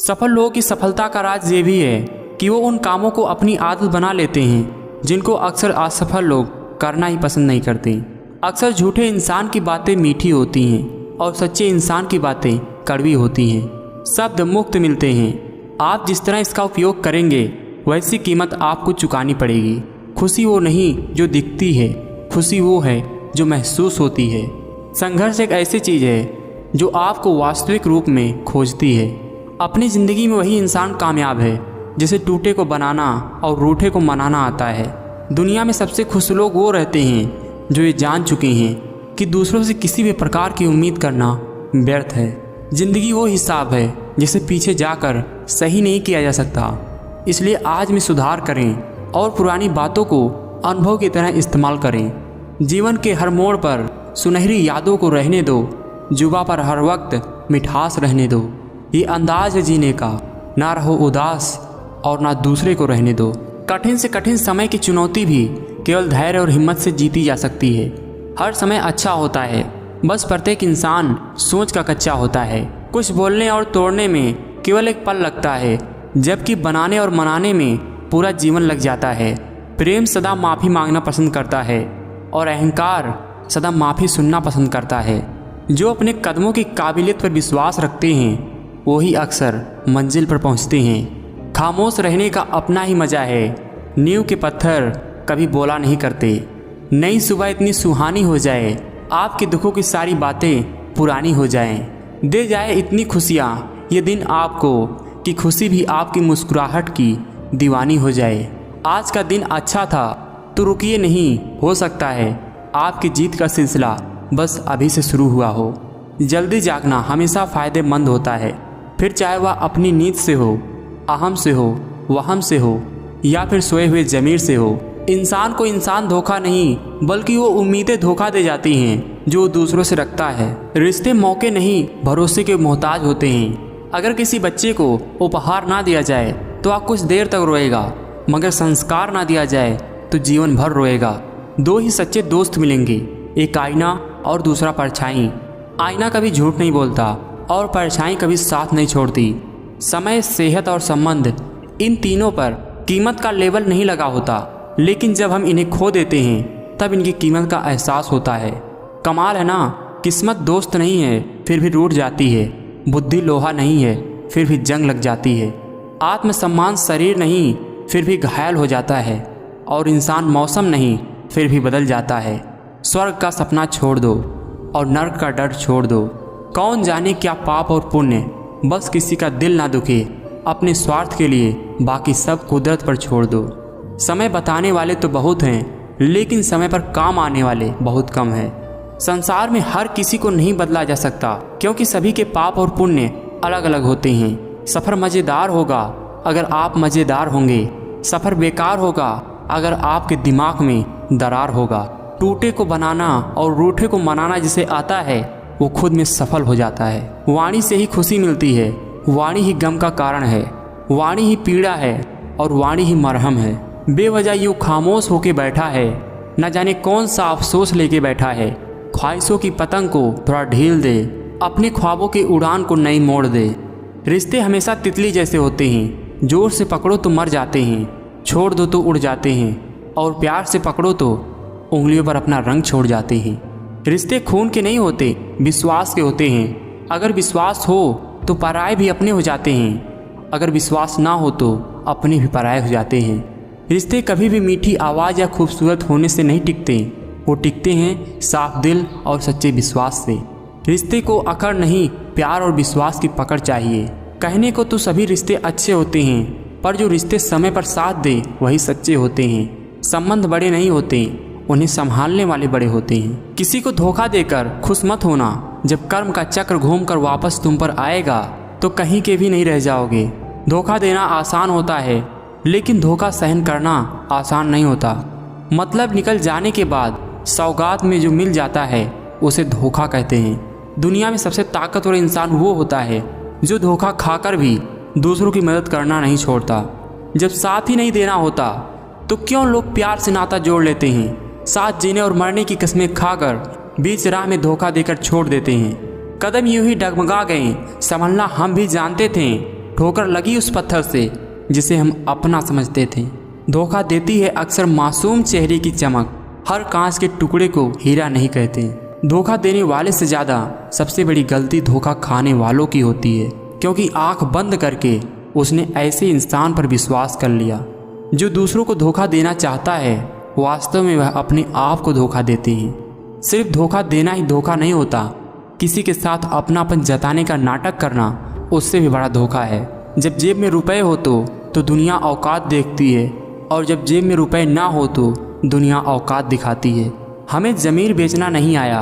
सफल लोगों की सफलता का राज ये भी है कि वो उन कामों को अपनी आदत बना लेते हैं जिनको अक्सर असफल लोग करना ही पसंद नहीं करते। अक्सर झूठे इंसान की बातें मीठी होती हैं और सच्चे इंसान की बातें कड़वी होती हैं। शब्द मुफ्त मिलते हैं, आप जिस तरह इसका उपयोग करेंगे वैसी कीमत आपको चुकानी पड़ेगी। खुशी वो नहीं जो दिखती है, खुशी वो है जो महसूस होती है। संघर्ष एक ऐसी चीज़ है जो आपको वास्तविक रूप में खोजती है। अपनी ज़िंदगी में वही इंसान कामयाब है जिसे टूटे को बनाना और रूठे को मनाना आता है। दुनिया में सबसे खुश लोग वो रहते हैं जो ये जान चुके हैं कि दूसरों से किसी भी प्रकार की उम्मीद करना व्यर्थ है। ज़िंदगी वो हिसाब है जिसे पीछे जाकर सही नहीं किया जा सकता। इसलिए आज में सुधार करें और पुरानी बातों को अनुभव की तरह इस्तेमाल करें। जीवन के हर मोड़ पर सुनहरी यादों को रहने दो, जुबा पर हर वक्त मिठास रहने दो। ये अंदाज है जीने का, ना रहो उदास और ना दूसरे को रहने दो। कठिन से कठिन समय की चुनौती भी केवल धैर्य और हिम्मत से जीती जा सकती है। हर समय अच्छा होता है, बस प्रत्येक इंसान सोच का कच्चा होता है। कुछ बोलने और तोड़ने में केवल एक पल लगता है, जबकि बनाने और मनाने में पूरा जीवन लग जाता है। प्रेम सदा माफ़ी मांगना पसंद करता है और अहंकार सदा माफ़ी सुनना पसंद करता है। जो अपने कदमों की काबिलियत पर विश्वास रखते हैं वही अक्सर मंजिल पर पहुंचते हैं। खामोश रहने का अपना ही मज़ा है। नींव के पत्थर कभी बोला नहीं करते। नई सुबह इतनी सुहानी हो जाए, आपके दुखों की सारी बातें पुरानी हो जाएं। दे जाए इतनी खुशियाँ ये दिन आपको कि खुशी भी आपकी मुस्कुराहट की दीवानी हो जाए। आज का दिन अच्छा था तो रुकिए नहीं, हो सकता है आपकी जीत का सिलसिला बस अभी से शुरू हुआ हो। जल्दी जागना हमेशा फ़ायदेमंद होता है, फिर चाहे वह अपनी नींद से हो, अहम से हो, वहम से हो या फिर सोए हुए ज़मीर से हो। इंसान को इंसान धोखा नहीं बल्कि वो उम्मीदें धोखा दे जाती हैं जो दूसरों से रखता है। रिश्ते मौके नहीं भरोसे के मोहताज होते हैं। अगर किसी बच्चे को उपहार ना दिया जाए तो वह कुछ देर तक रोएगा, मगर संस्कार ना दिया जाए तो जीवन भर रोएगा। दो ही सच्चे दोस्त मिलेंगे, एक आईना और दूसरा परछाई। आईना कभी झूठ नहीं बोलता और परछाई कभी साथ नहीं छोड़ती। समय, सेहत और संबंध, इन तीनों पर कीमत का लेबल नहीं लगा होता, लेकिन जब हम इन्हें खो देते हैं तब इनकी कीमत का एहसास होता है। कमाल है ना, किस्मत दोस्त नहीं है फिर भी रूठ जाती है। बुद्धि लोहा नहीं है फिर भी जंग लग जाती है। आत्मसम्मान शरीर नहीं फिर भी घायल हो जाता है। और इंसान मौसम नहीं फिर भी बदल जाता है। स्वर्ग का सपना छोड़ दो और नर्क का डर छोड़ दो। कौन जाने क्या पाप और पुण्य, बस किसी का दिल ना दुखे। अपने स्वार्थ के लिए बाकी सब कुदरत पर छोड़ दो। समय बताने वाले तो बहुत हैं, लेकिन समय पर काम आने वाले बहुत कम हैं। संसार में हर किसी को नहीं बदला जा सकता, क्योंकि सभी के पाप और पुण्य अलग अलग होते हैं। सफ़र मज़ेदार होगा अगर आप मज़ेदार होंगे, सफ़र बेकार होगा अगर आपके दिमाग में दरार होगा। टूटे को बनाना और रूठे को मनाना जिसे आता है वो खुद में सफल हो जाता है। वाणी से ही खुशी मिलती है, वाणी ही गम का कारण है, वाणी ही पीड़ा है और वाणी ही मरहम है। बेवजह यूँ खामोश होके बैठा है, न जाने कौन सा अफसोस लेके बैठा है। ख्वाहिशों की पतंग को थोड़ा ढील दे, अपने ख्वाबों की उड़ान को नई मोड़ दे। रिश्ते हमेशा तितली जैसे होते हैं, जोर से पकड़ो तो मर जाते हैं, छोड़ दो तो उड़ जाते हैं, और प्यार से पकड़ो तो उंगलियों पर अपना रंग छोड़ जाते हैं। रिश्ते खून के नहीं होते, विश्वास के होते हैं। अगर विश्वास हो तो पराये भी अपने हो जाते हैं, अगर विश्वास ना हो तो अपने भी पराये हो जाते हैं। रिश्ते कभी भी मीठी आवाज़ या खूबसूरत होने से नहीं टिकते, वो टिकते हैं साफ दिल और सच्चे विश्वास से। रिश्ते को अकड़ नहीं, प्यार और विश्वास की पकड़ चाहिए। कहने को तो सभी रिश्ते अच्छे होते हैं, पर जो रिश्ते समय पर साथ दे वही सच्चे होते हैं। संबंध बड़े नहीं होते, उन्हें संभालने वाले बड़े होते हैं। किसी को धोखा देकर खुश मत होना, जब कर्म का चक्र घूमकर वापस तुम पर आएगा तो कहीं के भी नहीं रह जाओगे। धोखा देना आसान होता है, लेकिन धोखा सहन करना आसान नहीं होता। मतलब निकल जाने के बाद सौगात में जो मिल जाता है उसे धोखा कहते हैं। दुनिया में सबसे ताकतवर इंसान वो होता है जो धोखा खाकर भी दूसरों की मदद करना नहीं छोड़ता। जब साथ ही नहीं देना होता तो क्यों लोग प्यार से नाता जोड़ लेते हैं। साथ जीने और मरने की कस्में खाकर बीच राह में धोखा देकर छोड़ देते हैं। कदम यूं ही डगमगा गए, संभलना हम भी जानते थे, ठोकर लगी उस पत्थर से जिसे हम अपना समझते थे। धोखा देती है अक्सर मासूम चेहरे की चमक, हर कांच के टुकड़े को हीरा नहीं कहते। धोखा देने वाले से ज़्यादा सबसे बड़ी गलती धोखा खाने वालों की होती है, क्योंकि आंख बंद करके उसने ऐसे इंसान पर विश्वास कर लिया। जो दूसरों को धोखा देना चाहता है वास्तव में वह अपने आप को धोखा देते हैं। सिर्फ धोखा देना ही धोखा नहीं होता, किसी के साथ अपनापन जताने का नाटक करना उससे भी बड़ा धोखा है। जब जेब में रुपए हो तो दुनिया औकात देखती है, और जब जेब में रुपए ना हो तो दुनिया औकात दिखाती है। हमें ज़मीर बेचना नहीं आया,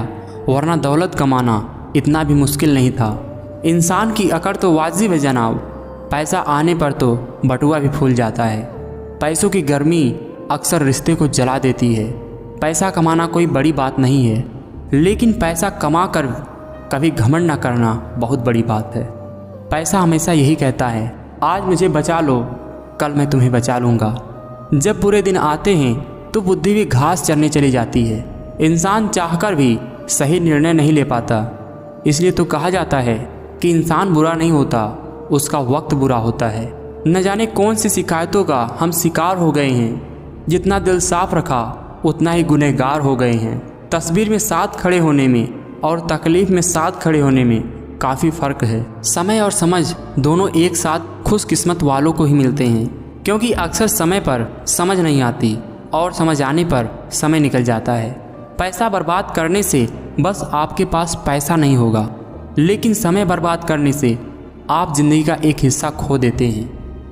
वरना दौलत कमाना इतना भी मुश्किल नहीं था। इंसान की अकड़ तो वाजिब है जनाब, पैसा आने पर तो बटुआ भी फूल जाता है। पैसों की गर्मी अक्सर रिश्ते को जला देती है। पैसा कमाना कोई बड़ी बात नहीं है, लेकिन पैसा कमा कर कभी घमंड न करना बहुत बड़ी बात है। पैसा हमेशा यही कहता है, आज मुझे बचा लो, कल मैं तुम्हें बचा लूँगा। जब बुरे दिन आते हैं तो बुद्धि भी घास चरने चली जाती है। इंसान चाहकर भी सही निर्णय नहीं ले पाता। इसलिए तो कहा जाता है कि इंसान बुरा नहीं होता, उसका वक्त बुरा होता है। न जाने कौन सी शिकायतों का हम शिकार हो गए हैं। जितना दिल साफ रखा उतना ही गुनहगार हो गए हैं। तस्वीर में साथ खड़े होने में और तकलीफ में साथ खड़े होने में काफ़ी फ़र्क है। समय और समझ दोनों एक साथ खुशकिस्मत वालों को ही मिलते हैं, क्योंकि अक्सर समय पर समझ नहीं आती और समझ आने पर समय निकल जाता है। पैसा बर्बाद करने से बस आपके पास पैसा नहीं होगा, लेकिन समय बर्बाद करने से आप ज़िंदगी का एक हिस्सा खो देते हैं।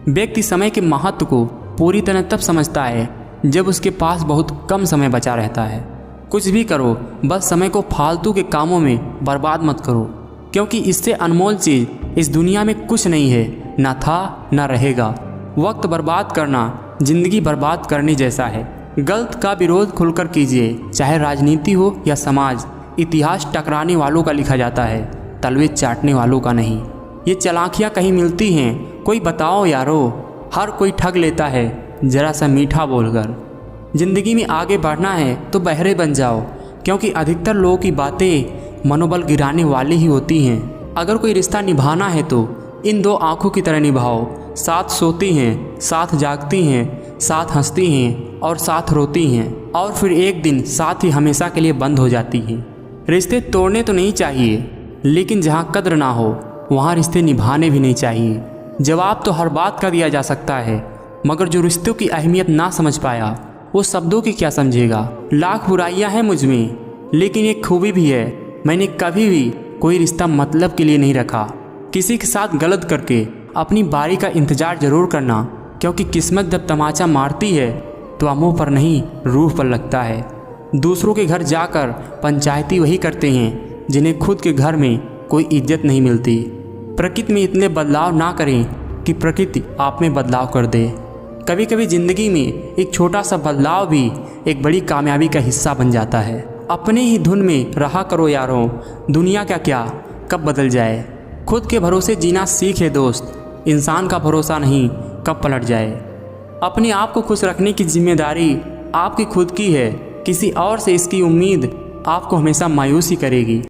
व्यक्ति समय के महत्व को पूरी तरह तब समझता है जब उसके पास बहुत कम समय बचा रहता है। कुछ भी करो, बस समय को फालतू के कामों में बर्बाद मत करो, क्योंकि इससे अनमोल चीज़ इस दुनिया में कुछ नहीं है, ना था ना रहेगा। वक्त बर्बाद करना जिंदगी बर्बाद करने जैसा है। गलत का विरोध खुलकर कीजिए, चाहे राजनीति हो या समाज। इतिहास टकराने वालों का लिखा जाता है, तलवे चाटने वालों का नहीं। ये चालाकियाँ कहीं मिलती हैं, कोई बताओ यारो। हर कोई ठग लेता है जरा सा मीठा बोलकर। ज़िंदगी में आगे बढ़ना है तो बहरे बन जाओ, क्योंकि अधिकतर लोगों की बातें मनोबल गिराने वाली ही होती हैं। अगर कोई रिश्ता निभाना है तो इन दो आँखों की तरह निभाओ। साथ सोती हैं, साथ जागती हैं, साथ हंसती हैं और साथ रोती हैं, और फिर एक दिन साथ ही हमेशा के लिए बंद हो जाती हैं। रिश्ते तोड़ने तो नहीं चाहिए, लेकिन जहाँ कद्र ना हो वहाँ रिश्ते निभाने भी नहीं चाहिए। जवाब तो हर बात का दिया जा सकता है, मगर जो रिश्तों की अहमियत ना समझ पाया वो शब्दों की क्या समझेगा। लाख बुराइयां हैं मुझ में, लेकिन एक खूबी भी है, मैंने कभी भी कोई रिश्ता मतलब के लिए नहीं रखा। किसी के साथ गलत करके अपनी बारी का इंतज़ार ज़रूर करना, क्योंकि किस्मत जब तमाचा मारती है तो मुँह पर नहीं रूह पर लगता है। दूसरों के घर जाकर पंचायती वही करते हैं जिन्हें खुद के घर में कोई इज्जत नहीं मिलती। प्रकृति में इतने बदलाव ना करें कि प्रकृति आप में बदलाव कर दे। कभी कभी ज़िंदगी में एक छोटा सा बदलाव भी एक बड़ी कामयाबी का हिस्सा बन जाता है। अपने ही धुन में रहा करो यारों, दुनिया का क्या कब बदल जाए। खुद के भरोसे जीना सीखे दोस्त, इंसान का भरोसा नहीं कब पलट जाए। अपने आप को खुश रखने की जिम्मेदारी आपकी खुद की है, किसी और से इसकी उम्मीद आपको हमेशा मायूसी करेगी।